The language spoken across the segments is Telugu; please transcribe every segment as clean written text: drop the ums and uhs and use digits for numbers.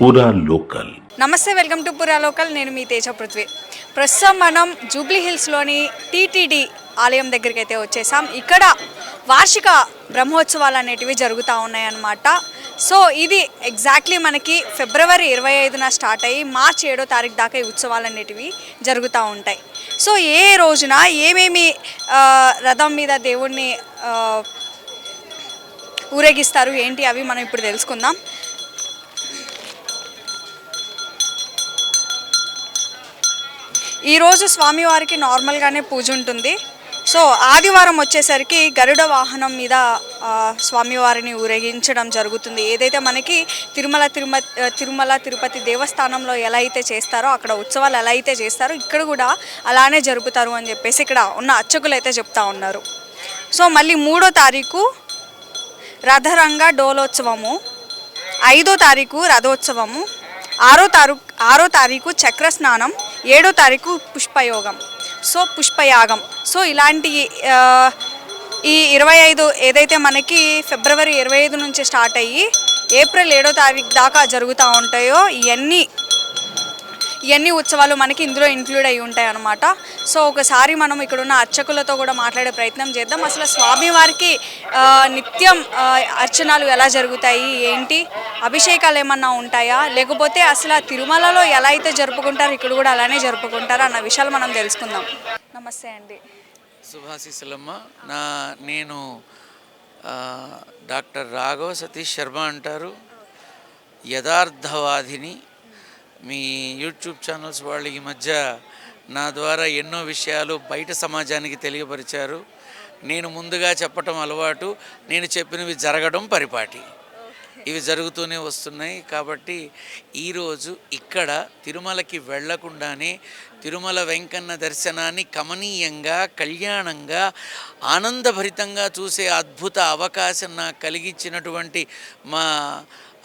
పూరా లోకల్. నమస్తే, వెల్కమ్ టు పురా లోకల్. నేను మీ తేజ పృథ్వీ. ప్రస్తుతం మనం జూబ్లీ హిల్స్లోని టీటీడీ ఆలయం దగ్గరికి అయితే వచ్చేసాం. ఇక్కడ వార్షిక బ్రహ్మోత్సవాలు అనేటివి జరుగుతూ ఉన్నాయన్నమాట. సో ఇది ఎగ్జాక్ట్లీ మనకి ఫిబ్రవరి 25న స్టార్ట్ అయ్యి మార్చి 7వ తారీఖు దాకా ఈ ఉత్సవాలు అనేటివి జరుగుతూ ఉంటాయి. సో ఏ రోజున ఏమేమి రథం మీద దేవుణ్ణి ఊరేగిస్తారు ఏంటి అవి మనం ఇప్పుడు తెలుసుకుందాం. ఈరోజు స్వామివారికి నార్మల్గానే పూజ ఉంటుంది. సో ఆదివారం వచ్చేసరికి గరుడ వాహనం మీద స్వామివారిని ఊరేగించడం జరుగుతుంది. ఏదైతే మనకి తిరుమల తిరుపతి దేవస్థానంలో ఎలా అయితే చేస్తారో, అక్కడ ఉత్సవాలు ఎలా అయితే చేస్తారో ఇక్కడ కూడా అలానే జరుపుతారు అని చెప్పేసి ఇక్కడ ఉన్న అర్చకులు అయితే చెప్తా ఉన్నారు. సో మళ్ళీ 3వ తారీఖు రథరంగ డోలోత్సవము, 5వ తారీఖు రథోత్సవము, 6వ తారీఖు చక్ర స్నానం, 7వ తారీఖు పుష్పయాగం. సో ఇలాంటి ఈ 25 ఏదైతే మనకి ఫిబ్రవరి 25 నుంచి స్టార్ట్ అయ్యి ఏప్రిల్ 7వ తారీఖు దాకా జరుగుతూ ఉంటాయో ఇవన్నీ ఉత్సవాలు మనకి ఇందులో ఇంక్లూడ్ అయి ఉంటాయి అన్నమాట. సో ఒకసారి మనం ఇక్కడున్న అర్చకులతో కూడా మాట్లాడే ప్రయత్నం చేద్దాం. అసలు స్వామివారికి నిత్యం అర్చనలు ఎలా జరుగుతాయి, ఏంటి అభిషేకాలు ఏమన్నా ఉంటాయా, లేకపోతే అసలు తిరుమలలో ఎలా అయితే జరుపుకుంటారో ఇక్కడ కూడా అలానే జరుపుకుంటారా అన్న విషయాలు మనం తెలుసుకుందాం. నమస్తే అండి. శుభాశీస్సులమ్మ. నేను డాక్టర్ రాఘవ సతీష్ శర్మ అంటారు, యథార్థవాదిని. మీ యూట్యూబ్ ఛానల్స్ వాళ్ళు ఈ మధ్య నా ద్వారా ఎన్నో విషయాలు బయట సమాజానికి తెలియపరిచారు. నేను ముందుగా చెప్పటం అలవాటు, నేను చెప్పినవి జరగడం పరిపాటి. ఇవి జరుగుతూనే వస్తున్నాయి. కాబట్టి ఈరోజు ఇక్కడ తిరుమలకి వెళ్లకుండానే తిరుమల వెంకన్న దర్శనాన్ని కమనీయంగా, కళ్యాణంగా, ఆనందభరితంగా చూసే అద్భుత అవకాశం నాకు కలిగించినటువంటి మా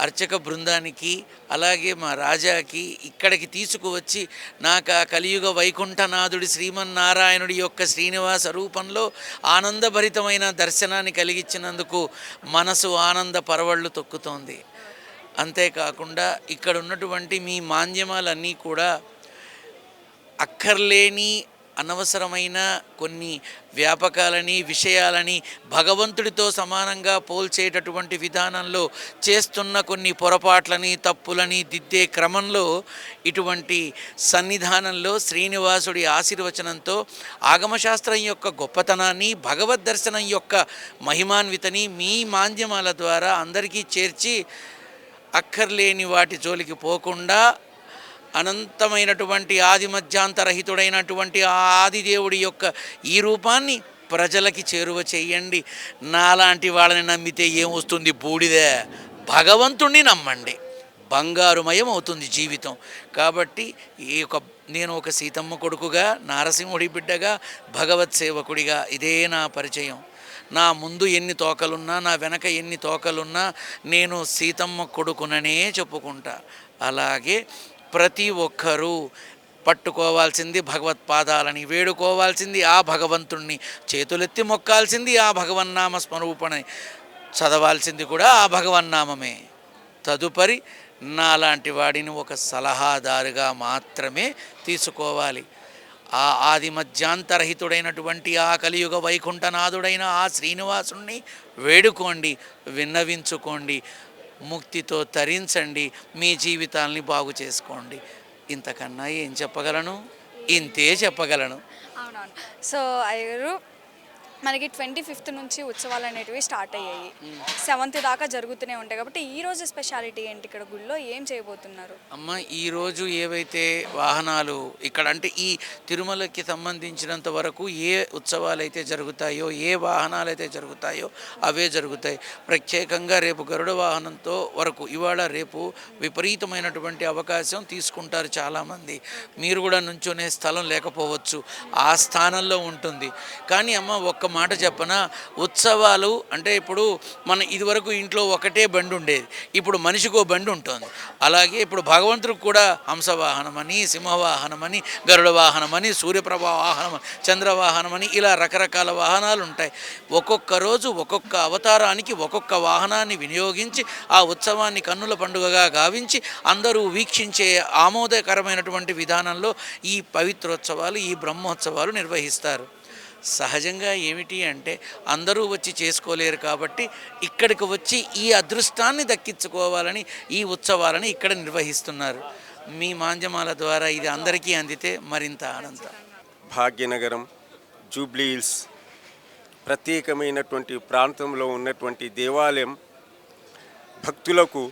అర్చక బృందానికి, అలాగే మా రాజాకి ఇక్కడికి తీసుకువచ్చి నాకు ఆ కలియుగ వైకుంఠనాథుడి శ్రీమన్నారాయణుడి యొక్క శ్రీనివాస రూపంలో ఆనందభరితమైన దర్శనాన్ని కలిగించినందుకు మనసు ఆనంద పరవళ్ళు తొక్కుతోంది. అంతేకాకుండా ఇక్కడ ఉన్నటువంటి మీ మాధ్యమాలన్నీ కూడా అక్కర్లేని అనవసరమైన కొన్ని వ్యాపకాలని, విషయాలని భగవంతుడితో సమానంగా పోల్చేటటువంటి విధానంలో చేస్తున్న కొన్ని పొరపాట్లని, తప్పులని దిద్దే క్రమంలో ఇటువంటి సన్నిధానంలో శ్రీనివాసుడి ఆశీర్వచనంతో ఆగమశాస్త్రం యొక్క గొప్పతనాన్ని, భగవద్ దర్శనం యొక్క మహిమాన్వితని మీ మాధ్యమాల ద్వారా అందరికీ చేర్చి అక్కర్లేని వాటి జోలికి పోకుండా అనంతమైనటువంటి ఆది మధ్యాంతరహితుడైనటువంటి ఆ ఆదిదేవుడి యొక్క ఈ రూపాన్ని ప్రజలకి చేరువ చేయండి. నాలాంటి వాళ్ళని నమ్మితే ఏమొస్తుంది, బూడిదే. భగవంతుణ్ణి నమ్మండి, బంగారుమయం అవుతుంది జీవితం. కాబట్టి నేను ఒక సీతమ్మ కొడుకుగా, నారసింహుడి బిడ్డగా, భగవత్ సేవకుడిగా ఇదే నా పరిచయం. నా ముందు ఎన్ని తోకలున్నా, నా వెనక ఎన్ని తోకలున్నా నేను సీతమ్మ కొడుకుననే చెప్పుకుంటా. అలాగే ప్రతి ఒక్కరూ పట్టుకోవాల్సింది భగవత్పాదాలని, వేడుకోవాల్సింది ఆ భగవంతుణ్ణి, చేతులెత్తి మొక్కాల్సింది ఆ భగవన్నామ స్మరూపణని, చదవాల్సింది కూడా ఆ భగవన్నామమే. తదుపరి నాలాంటి వాడిని ఒక సలహాదారుగా మాత్రమే తీసుకోవాలి. ఆ ఆది మధ్యాంతరహితుడైనటువంటి ఆ కలియుగ వైకుంఠనాథుడైన ఆ శ్రీనివాసుణ్ణి వేడుకోండి, విన్నవించుకోండి, ముక్తితో తరించండి, మీ జీవితాల్ని బాగు చేసుకోండి. ఇంతకన్నా ఏం చెప్పగలను, ఇంతే చెప్పగలను. అవునవును. సో అయ్యారు మనకి 25th నుంచి ఉత్సవాలు అనేటివి స్టార్ట్ అయ్యాయి, 7th దాకా జరుగుతూనే ఉంటాయి. కాబట్టి ఈరోజు స్పెషాలిటీ ఏంటి, ఇక్కడ గుళ్ళో ఏం చేయబోతున్నారు? అమ్మ, ఈరోజు ఏవైతే వాహనాలు ఇక్కడ అంటే ఈ తిరుమలకి సంబంధించినంత వరకు ఏ ఉత్సవాలు అయితే జరుగుతాయో, ఏ వాహనాలు అయితే జరుగుతాయో అవే జరుగుతాయి. ప్రత్యేకంగా రేపు గరుడ వాహనంతో వరకు ఇవాళ రేపు విపరీతమైనటువంటి అవకాశం తీసుకుంటారు చాలామంది. మీరు కూడా నుంచునే స్థలం లేకపోవచ్చు, ఆ స్థానంలో ఉంటుంది. కానీ అమ్మ, ఒక్క ఒక మాట చెప్పనా, ఉత్సవాలు అంటే ఇప్పుడు మన ఇదివరకు ఇంట్లో ఒకటే బండి ఉండేది, ఇప్పుడు మనిషికో బండి ఉంటుంది. అలాగే ఇప్పుడు భగవంతుడికి కూడా హంసవాహనమని, సింహవాహనమని, గరుడ వాహనమని, సూర్యప్రభ వాహనం, చంద్రవాహనమని ఇలా రకరకాల వాహనాలు ఉంటాయి. ఒక్కొక్క రోజు ఒక్కొక్క అవతారానికి ఒక్కొక్క వాహనాన్ని వినియోగించి ఆ ఉత్సవాన్ని కన్నుల పండుగగా గావించి అందరూ వీక్షించే ఆమోదకరమైనటువంటి విధానంలో ఈ పవిత్రోత్సవాలు, ఈ బ్రహ్మోత్సవాలు నిర్వహిస్తారు. సహజంగా ఏమిటి అంటే అందరూ వచ్చి చేసుకోలేరు కాబట్టి ఇక్కడికి వచ్చి ఈ అదృష్టాన్ని దక్కించుకోవాలని ఈ ఉత్సవాలని ఇక్కడ నిర్వహిస్తున్నారు. మీ మాధ్యమాల ద్వారా ఇది అందరికీ అందితే మరింత ఆనందం. భాగ్యనగరం, జూబ్లీ హిల్స్ ప్రత్యేకమైనటువంటి ప్రాంతంలో ఉన్నటువంటి దేవాలయం భక్తులకు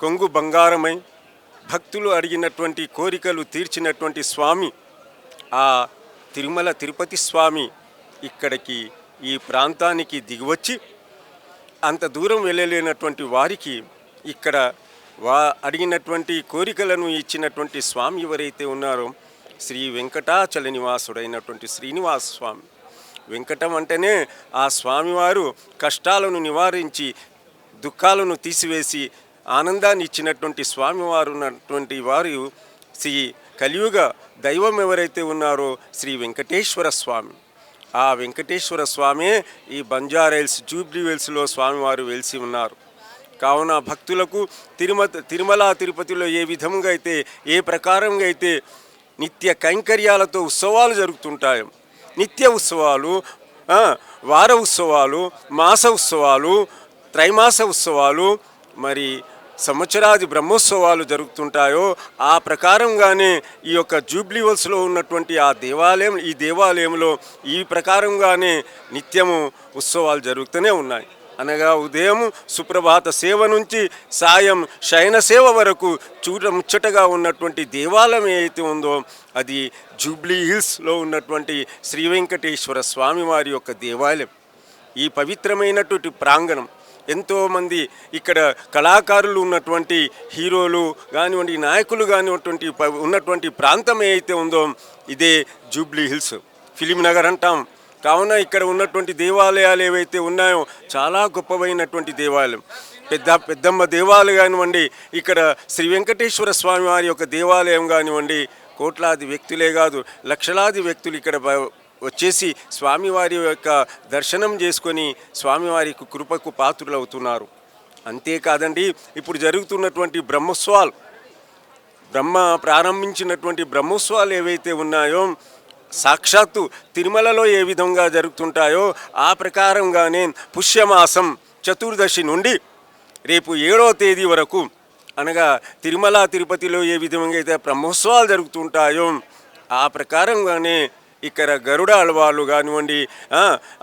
కొంగు బంగారమై భక్తులు అడిగినటువంటి కోరికలు తీర్చినటువంటి స్వామి ఆ తిరుమల తిరుపతి స్వామి ఇక్కడికి ఈ ప్రాంతానికి దిగివచ్చి అంత దూరం వెళ్ళలేనటువంటి వారికి ఇక్కడ అడిగినటువంటి కోరికలను ఇచ్చినటువంటి స్వామి ఎవరైతే ఉన్నారో శ్రీ వెంకటాచల నివాసుడైనటువంటి శ్రీనివాస స్వామి. వెంకటం అంటేనే ఆ స్వామివారు కష్టాలను నివారించి దుఃఖాలను తీసివేసి ఆనందాన్ని ఇచ్చినటువంటి స్వామివారు ఉన్నటువంటి వారు శ్రీ కలియుగ దైవం ఎవరైతే ఉన్నారో శ్రీ వెంకటేశ్వర స్వామి. ఆ వెంకటేశ్వర స్వామే ఈ బంజారాహిల్స్ జూబ్లీ హిల్స్లో స్వామివారు వెలిసి ఉన్నారు. కావున భక్తులకు తిరుమల తిరుపతిలో ఏ విధంగా అయితే ఏ ప్రకారంగా అయితే నిత్య కైంకర్యాలతో ఉత్సవాలు జరుగుతుంటాయో, నిత్య ఉత్సవాలు, వార ఉత్సవాలు, మాస ఉత్సవాలు, త్రైమాస ఉత్సవాలు, మరి సంవత్సరాది బ్రహ్మోత్సవాలు జరుగుతుంటాయో ఆ ప్రకారంగానే ఈ యొక్క జూబ్లీ హిల్స్లో ఉన్నటువంటి ఈ దేవాలయంలో ఈ ప్రకారంగానే నిత్యము ఉత్సవాలు జరుగుతూనే ఉన్నాయి. అనగా ఉదయం సుప్రభాత సేవ నుంచి సాయం శయన సేవ వరకు ముచ్చటగా ఉన్నటువంటి దేవాలయం ఏదైతే ఉందో అది జూబ్లీ హిల్స్లో ఉన్నటువంటి శ్రీ వెంకటేశ్వర స్వామి వారి యొక్క దేవాలయం. ఈ పవిత్రమైనటువంటి ప్రాంగణం ఎంతోమంది ఇక్కడ కళాకారులు ఉన్నటువంటి హీరోలు కానివ్వండి, నాయకులు కానివ్వండి ఉన్నటువంటి ప్రాంతం ఏదైతే ఉందో ఇదే జూబ్లీ హిల్స్, ఫిలిం నగర్ అంటాం. కావున ఇక్కడ ఉన్నటువంటి దేవాలయాలు ఏవైతే ఉన్నాయో చాలా గొప్పవైనటువంటి దేవాలయం. పెద్దమ్మ దేవాలయం కానివ్వండి, ఇక్కడ శ్రీ వెంకటేశ్వర స్వామి వారి యొక్క దేవాలయం కానివ్వండి, కోట్లాది వ్యక్తులే కాదు లక్షలాది వ్యక్తులు ఇక్కడ వచ్చేసి స్వామివారి యొక్క దర్శనం చేసుకొని స్వామివారికి కృపకు పాత్రులు అవుతున్నారు. అంతేకాదండి, ఇప్పుడు జరుగుతున్నటువంటి బ్రహ్మోత్సవాలు, ప్రారంభించినటువంటి బ్రహ్మోత్సవాలు ఏవైతే ఉన్నాయో సాక్షాత్తు తిరుమలలో ఏ విధంగా జరుగుతుంటాయో ఆ ప్రకారంగానే పుష్యమాసం చతుర్దశి నుండి రేపు 7వ తేదీ వరకు అనగా తిరుమల తిరుపతిలో ఏ విధంగా అయితే బ్రహ్మోత్సవాలు జరుగుతుంటాయో ఆ ప్రకారంగానే ఇక్కడ గరుడ అలవాళ్ళు కానివ్వండి,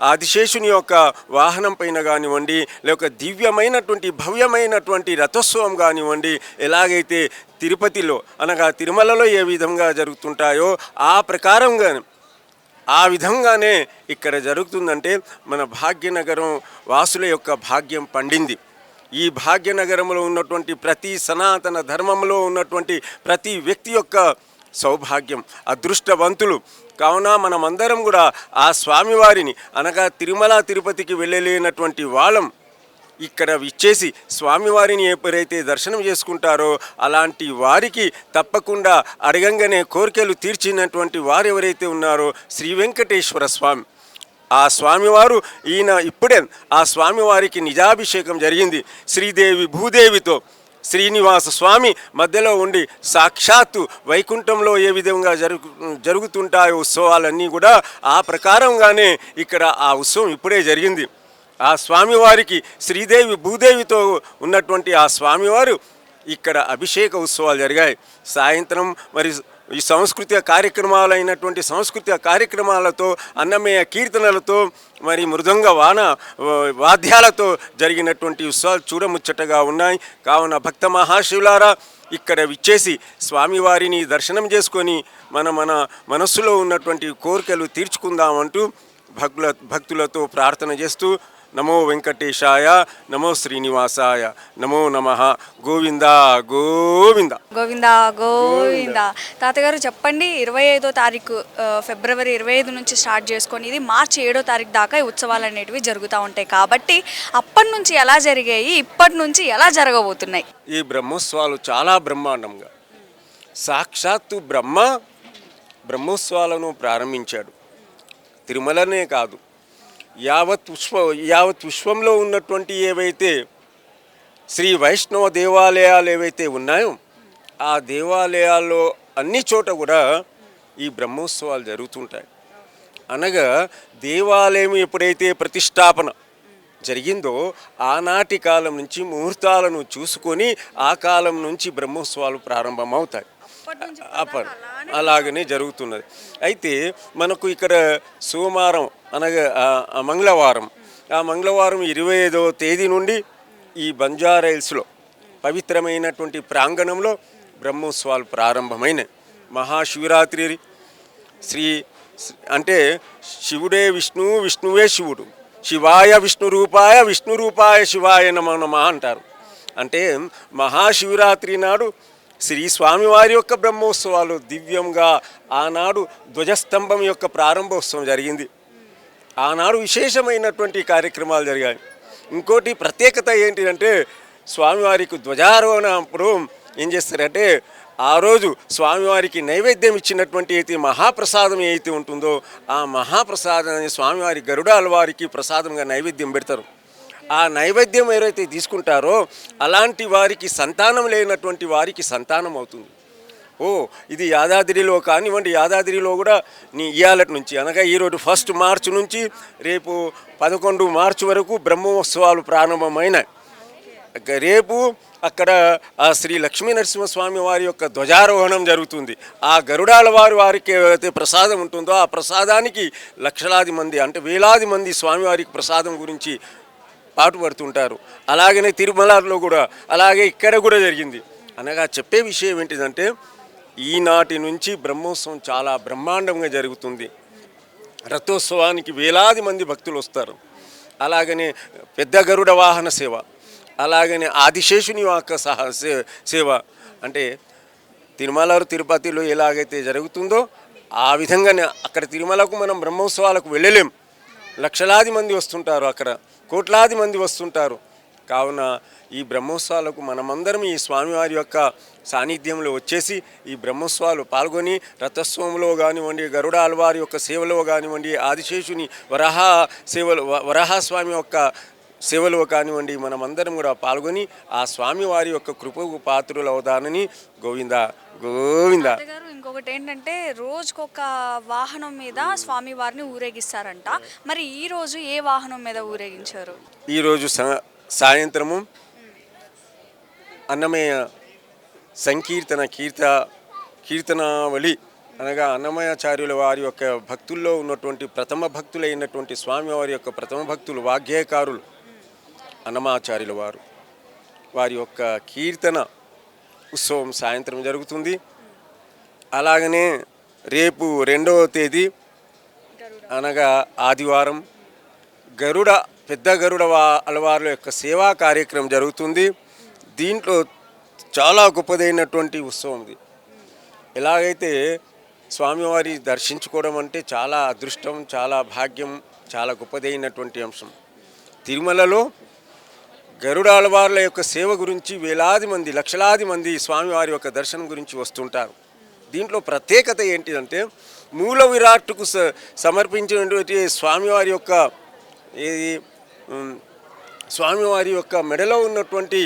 ఆదిశేషుని యొక్క వాహనం పైన కానివ్వండి, లేక దివ్యమైనటువంటి భవ్యమైనటువంటి రథోత్సవం కానివ్వండి, ఎలాగైతే తిరుపతిలో అనగా తిరుమలలో ఏ విధంగా జరుగుతుంటాయో ఆ ప్రకారంగా ఆ విధంగానే ఇక్కడ జరుగుతుందంటే మన భాగ్యనగరం వాసుల యొక్క భాగ్యం పండింది. ఈ భాగ్యనగరంలో ఉన్నటువంటి ప్రతి సనాతన ధర్మంలో ఉన్నటువంటి ప్రతి వ్యక్తి యొక్క సౌభాగ్యం, అదృష్టవంతులు. కావున మనమందరం కూడా ఆ స్వామివారిని అనగా తిరుమల తిరుపతికి వెళ్ళలేనటువంటి వాళ్ళం ఇక్కడ విచ్చేసి స్వామివారిని ఎప్పుడైతే దర్శనం చేసుకుంటారో అలాంటి వారికి తప్పకుండా అడగంగానే కోరికలు తీర్చినటువంటి వారు ఎవరైతే ఉన్నారో శ్రీ వెంకటేశ్వర స్వామి. ఆ స్వామివారు ఇప్పుడే ఆ స్వామివారికి నిజాభిషేకం జరిగింది. శ్రీదేవి భూదేవితో శ్రీనివాస స్వామి మధ్యలో ఉండి సాక్షాత్తు వైకుంఠంలో ఏ విధంగా జరుగుతుంటాయో ఉత్సవాలన్నీ కూడా ఆ ప్రకారంగానే ఇక్కడ ఆ ఉత్సవం ఇప్పుడే జరిగింది. ఆ స్వామివారికి శ్రీదేవి భూదేవితో ఉన్నటువంటి ఆ స్వామివారు ఇక్కడ అభిషేక ఉత్సవాలు జరిగాయి. సాయంత్రం మరి ఈ సాంస్కృతిక కార్యక్రమాలతో అన్నమయ్య కీర్తనలతో మరి మృదంగ వాద్యాలతో జరిగినటువంటి ఉత్సవాలు చూడముచ్చటగా ఉన్నాయి. కావున భక్త మహాశివులారా ఇక్కడ విచ్చేసి స్వామివారిని దర్శనం చేసుకొని మన మనస్సులో ఉన్నటువంటి కోరికలు తీర్చుకుందామంటూ భక్తులతో ప్రార్థన చేస్తూ నమో వెంకటేశాయ, నమో శ్రీనివాసాయ, నమో నమః. గోవింద గోవింద. గోవింద గోవింద. తాతగారు చెప్పండి, 25వ తారీఖు ఫిబ్రవరి 25 నుంచి స్టార్ట్ చేసుకొని ఇది మార్చి 7వ తారీఖు దాకా ఈ ఉత్సవాలు అనేటివి జరుగుతూ ఉంటాయి కాబట్టి అప్పటి నుంచి ఎలా జరిగాయి, ఇప్పటి నుంచి ఎలా జరగబోతున్నాయి? ఈ బ్రహ్మోత్సవాలు చాలా బ్రహ్మాండంగా, సాక్షాత్తు బ్రహ్మోత్సవాలను ప్రారంభించాడు. తిరుమలనే కాదు, యావత్ విశ్వంలో ఉన్నటువంటి ఏవైతే శ్రీ వైష్ణవ దేవాలయాలు ఏవైతే ఉన్నాయో ఆ దేవాలయాల్లో అన్ని చోట కూడా ఈ బ్రహ్మోత్సవాలు జరుగుతుంటాయి. అనగా దేవాలయం ఎప్పుడైతే ప్రతిష్టాపన జరిగిందో ఆనాటి కాలం నుంచి ముహూర్తాలను చూసుకొని ఆ కాలం నుంచి బ్రహ్మోత్సవాలు ప్రారంభమవుతాయి. అలాగనే జరుగుతున్నది. అయితే మనకు ఇక్కడ సోమవారం అనగా మంగళవారం, ఆ మంగళవారం 25వ తేదీ నుండి ఈ బంజారా హిల్స్లో పవిత్రమైనటువంటి ప్రాంగణంలో బ్రహ్మోత్సవాలు ప్రారంభమైనవి. మహాశివరాత్రి అంటే శివుడే విష్ణువు, విష్ణువే శివుడు, శివాయ విష్ణు రూపాయ శివాయ నమో నమః అంటారు. అంటే మహాశివరాత్రి నాడు శ్రీ స్వామివారి యొక్క బ్రహ్మోత్సవాలు దివ్యంగా ఆనాడు ధ్వజస్తంభం యొక్క ప్రారంభోత్సవం జరిగింది. ఆనాడు విశేషమైనటువంటి కార్యక్రమాలు జరిగాయి. ఇంకోటి ప్రత్యేకత ఏంటిదంటే స్వామివారికి ధ్వజారోహణప్పుడు ఏం చేస్తారంటే ఆ రోజు స్వామివారికి నైవేద్యం ఇచ్చినటువంటి అయితే మహాప్రసాదం ఏదైతే ఉంటుందో ఆ మహాప్రసాదాన్ని స్వామివారి గరుడాల వారికి ప్రసాదంగా నైవేద్యం పెడతారు. ఆ నైవేద్యం ఎవరైతే తీసుకుంటారో అలాంటి వారికి సంతానం లేనటువంటి వారికి సంతానం అవుతుంది. ఇది యాదాద్రిలో కానివ్వండి, యాదాద్రిలో కూడా ఇయ్యాలటి నుంచి అనగా ఈరోజు 1 మార్చి నుంచి రేపు 11 మార్చి వరకు బ్రహ్మోత్సవాలు ప్రారంభమైనాయి. రేపు అక్కడ ఆ శ్రీ లక్ష్మీ నరసింహస్వామి వారి యొక్క ధ్వజారోహణం జరుగుతుంది. ఆ గరుడాల వారికి ఏదైతే ప్రసాదం ఉంటుందో ఆ ప్రసాదానికి లక్షలాది మంది అంటే వేలాది మంది స్వామివారికి ప్రసాదం గురించి పాటుపడుతుంటారు. అలాగనే తిరుమలలో కూడా అలాగే ఇక్కడ కూడా జరిగింది. అనగా చెప్పే విషయం ఏంటిదంటే ఈనాటి నుంచి బ్రహ్మోత్సవం చాలా బ్రహ్మాండంగా జరుగుతుంది. రథోత్సవానికి వేలాది మంది భక్తులు వస్తారు. అలాగనే పెద్ద గరుడ వాహన సేవ, అలాగనే ఆదిశేషుని యొక్క సేవ అంటే తిరుపతిలో ఎలాగైతే జరుగుతుందో ఆ విధంగానే అక్కడ తిరుమలకు మనం బ్రహ్మోత్సవాలకు వెళ్ళలేం. లక్షలాది మంది వస్తుంటారు, అక్కడ కోట్లాది మంది వస్తుంటారు. కావున ఈ బ్రహ్మోత్సవాలకు మనమందరం ఈ స్వామివారి యొక్క సాన్నిధ్యంలో వచ్చేసి ఈ బ్రహ్మోత్సవాలు పాల్గొని రథోత్సవంలో కానివ్వండి, గరుడ ఆళ్వారి యొక్క సేవలో కానివ్వండి, ఆదిశేషుని వరాహస్వామి యొక్క సేవలో కానివ్వండి మనమందరం కూడా పాల్గొని ఆ స్వామివారి యొక్క కృపకు పాత్రులు అవుతానని గోవింద గోవింద. ఇంకొకటి ఏంటంటే రోజుకొక వాహనం మీద స్వామివారిని ఊరేగిస్తారంట. మరి ఈ రోజు ఏ వాహనం మీద ఊరేగించారు? ఈరోజు సాయంత్రము అన్నమయ్య కీర్తనావళి అనగా అన్నమయాచార్యుల వారి యొక్క భక్తుల్లో ఉన్నటువంటి ప్రథమ భక్తులైనటువంటి స్వామివారి యొక్క ప్రథమ భక్తులు వాగ్గేయకారులు అన్నమాచార్యుల వారి యొక్క కీర్తన ఉత్సవం సాయంత్రం జరుగుతుంది. అలాగనే రేపు 2వ తేదీ అనగా ఆదివారం పెద్ద గరుడ అలవార్ల యొక్క సేవా కార్యక్రమం జరుగుతుంది. దీంట్లో చాలా గొప్పదైనటువంటి ఉత్సవం ఇది. ఎలాగైతే స్వామివారి దర్శించుకోవడం అంటే చాలా అదృష్టం, చాలా భాగ్యం, చాలా గొప్పదైనటువంటి అంశం. తిరుమలలో గరుడాళ్వార్ల యొక్క సేవ గురించి వేలాది మంది లక్షలాది మంది స్వామివారి యొక్క దర్శనం గురించి వస్తుంటారు. దీంట్లో ప్రత్యేకత ఏంటిదంటే మూల విరాట్టుకు సమర్పించినటువంటి స్వామివారి యొక్క మెడలో ఉన్నటువంటి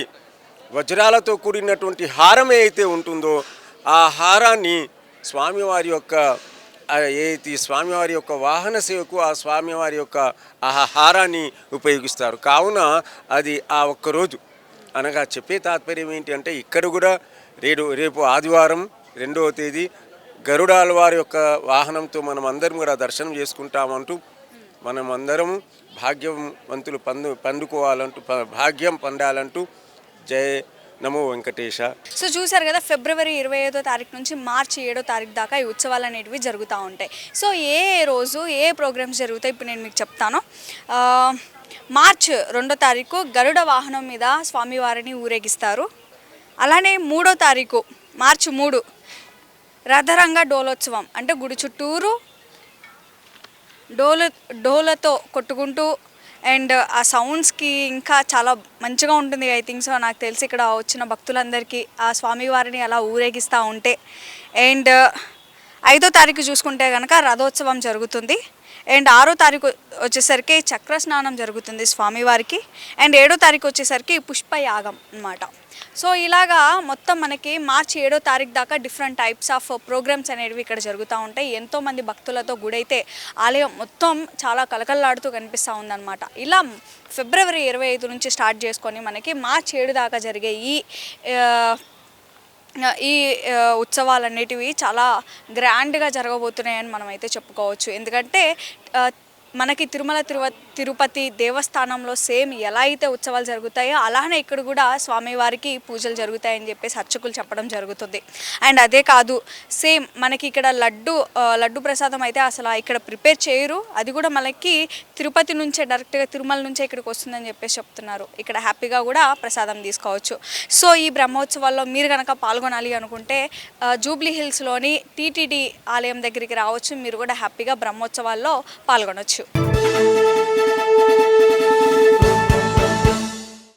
వజ్రాలతో కూడినటువంటి హారం ఏదైతే ఉంటుందో ఆ హారాన్ని స్వామివారి యొక్క వాహన సేవకు ఆ స్వామివారి యొక్క ఆ హారాన్ని ఉపయోగిస్తారు. కావున అది ఆ ఒక్కరోజు అనగా చెప్పే తాత్పర్యం ఏంటి అంటే ఇక్కడ కూడా రేపు ఆదివారం 2వ తేదీ గరుడాళ్వారి యొక్క వాహనంతో మనం అందరం కూడా దర్శనం చేసుకుంటామంటూ మనం అందరం భాగ్యవంతులు పండుకోవాలంటూ భాగ్యం పొందాలంటూ జయ నమో వెంకటేశ. సో చూసారు కదా, ఫిబ్రవరి 25వ తారీఖు నుంచి మార్చి 7వ తారీఖు దాకా ఈ ఉత్సవాలు అనేటివి జరుగుతూ ఉంటాయి. సో ఏ రోజు ఏ ప్రోగ్రామ్స్ జరుగుతాయి ఇప్పుడు నేను మీకు చెప్తాను. మార్చ్ 2వ తారీఖు గరుడ వాహనం మీద స్వామివారిని ఊరేగిస్తారు. అలానే 3వ తారీఖు మార్చి 3 రథరంగ డోలోత్సవం, అంటే గుడి చుట్టూరు డోలతో కొట్టుకుంటూ అండ్ ఆ సౌండ్స్కి ఇంకా చాలా మంచిగా ఉంటుంది. ఐ థింక్ సో, నాకు తెలిసి ఇక్కడ వచ్చిన భక్తులందరికీ ఆ స్వామివారిని అలా ఊరేగిస్తూ ఉంటే. అండ్ 5వ తారీఖు చూసుకుంటే కనుక రథోత్సవం జరుగుతుంది. అండ్ 6వ తారీఖు వచ్చేసరికి చక్ర స్నానం జరుగుతుంది స్వామివారికి. అండ్ 7వ తారీఖు వచ్చేసరికి పుష్పయాగం అన్నమాట. సో ఇలాగా మొత్తం మనకి మార్చి 7వ తారీఖు దాకా డిఫరెంట్ టైప్స్ ఆఫ్ ప్రోగ్రామ్స్ అనేవి ఇక్కడ జరుగుతూ ఉంటాయి. ఎంతోమంది భక్తులతో గుడైతే ఆలయం మొత్తం చాలా కలకల్లాడుతూ కనిపిస్తూ ఉందన్నమాట. ఇలా ఫిబ్రవరి 25 నుంచి స్టార్ట్ చేసుకొని మనకి మార్చి 7 దాకా జరిగే ఈ ఉత్సవాలన్నిటివి చాలా గ్రాండ్గా జరగబోతున్నాయని మనమైతే చెప్పుకోవచ్చు. ఎందుకంటే మనకి తిరుపతి దేవస్థానంలో సేమ్ ఎలా అయితే ఉత్సవాలు జరుగుతాయో అలానే ఇక్కడ కూడా స్వామివారికి పూజలు జరుగుతాయని చెప్పేసి అర్చకులు చెప్పడం జరుగుతుంది. అండ్ అదే కాదు, సేమ్ మనకి ఇక్కడ లడ్డు ప్రసాదం అయితే అసలు ఇక్కడ ప్రిపేర్ చేయరు. అది కూడా మనకి తిరుపతి నుంచే డైరెక్ట్గా తిరుమల నుంచే ఇక్కడికి వస్తుందని చెప్పేసి చెప్తున్నారు. ఇక్కడ హ్యాపీగా కూడా ప్రసాదం తీసుకోవచ్చు. సో ఈ బ్రహ్మోత్సవాల్లో మీరు కనుక పాల్గొనాలి అనుకుంటే జూబ్లీ హిల్స్లోని టీటీడీ ఆలయం దగ్గరికి రావచ్చు. మీరు కూడా హ్యాపీగా బ్రహ్మోత్సవాల్లో పాల్గొనవచ్చు.